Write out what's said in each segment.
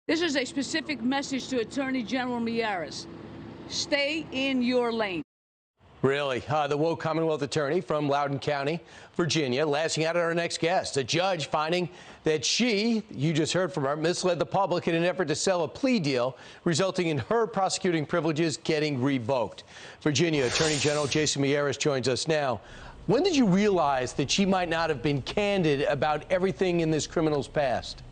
This is a specific message to Attorney General Miyares. Stay in your lane. Really? The woke Commonwealth attorney from Loudoun County, Virginia, lashing out at our next guest. A judge finding that she, you just heard from her, misled the public in an effort to sell a plea deal, resulting in her prosecuting privileges getting revoked. Virginia Attorney General Jason Miyares joins us now. When did you realize that she might not have been candid about everything in this criminal's past?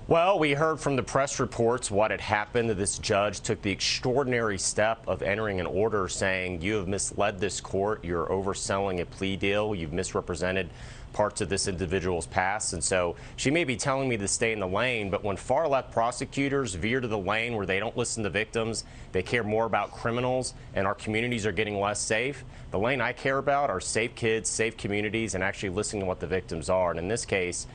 Well, we heard from the press reports what had happened. This judge took the extraordinary step of entering an order saying, you have misled this court, you're overselling a plea deal, you've misrepresented parts of this individual's past. And so she may be telling me to stay in the lane, but when far-left prosecutors veer to the lane where they don't listen to victims, they care more about criminals, and our communities are getting less safe, the lane I care about are safe kids, safe communities, and actually listening to what the victims are. And in this case,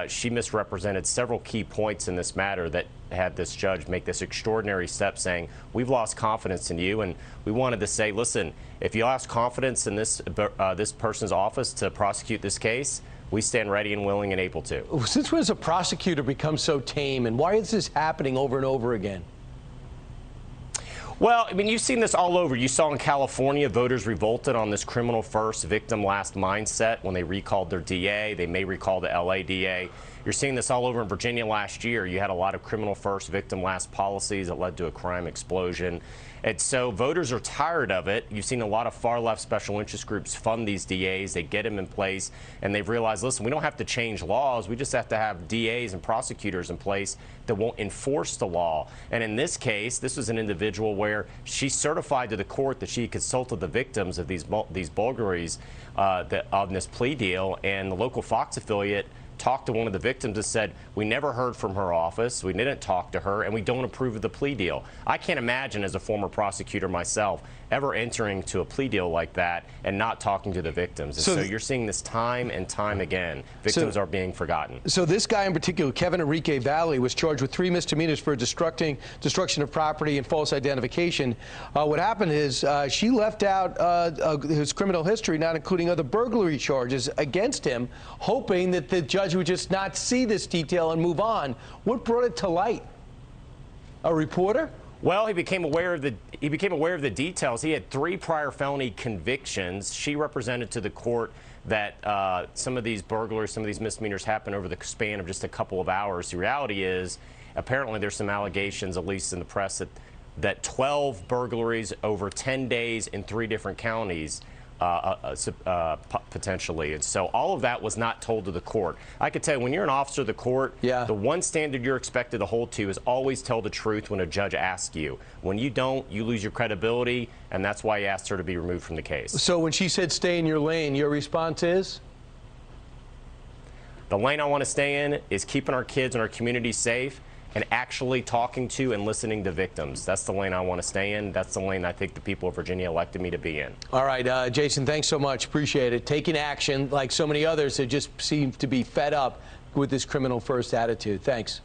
she misrepresented several key points in this matter that had this judge make this extraordinary step saying, we've lost confidence in you, and we wanted to say, listen, if you lost confidence in this person's office to prosecute this case, we stand ready and willing and able to. Since when has a prosecutor become so tame, and why is this happening over and over again? Well, I mean, you've seen this all over. You saw in California, voters revolted on this criminal first, victim last mindset when they recalled their DA. They may recall the LA DA. You're seeing this all over in Virginia last year. You had a lot of criminal first, victim last policies that led to a crime explosion. And so voters are tired of it. You've seen a lot of far-left special interest groups fund these DAs. They get them in place, and they've realized, listen, we don't have to change laws. We just have to have DAs and prosecutors in place that won't enforce the law. And in this case, this was an individual where she certified to the court that she consulted the victims of these burglaries on this plea deal, and the local Fox affiliate talked to one of the victims and said, we never heard from her office, we didn't talk to her, and we don't approve of the plea deal. I can't imagine, as a former prosecutor myself, ever entering to a plea deal like that and not talking to the victims. And so you're seeing this time and time again. Victims are being forgotten. So this guy in particular, Kevin Enrique Valley, was charged with 3 misdemeanors for destruction of property and false identification. What happened is she left out his criminal history, not including other burglary charges against him, hoping that the judge would just not see this detail and move on. What brought it to light? A reporter? Well, he became aware of the details. He had 3 prior felony convictions. She represented to the court that some of these burglaries, some of these misdemeanors happened over the span of just a couple of hours. The reality is, apparently there's some allegations, at least in the press, that 12 burglaries over 10 days in 3 different counties potentially. And so all of that was not told to the court. I could tell you, when you're an officer of the court, the one standard you're expected to hold to is always tell the truth when a judge asks you. When you don't, you lose your credibility, and that's why you asked her to be removed from the case. So when she said stay in your lane, your response is? The lane I want to stay in is keeping our kids and our community safe and actually talking to and listening to victims. That's the lane I want to stay in. That's the lane I think the people of Virginia elected me to be in. All right, Jason, thanks so much. Appreciate it. Taking action, like so many others that just seem to be fed up with this criminal first attitude. Thanks.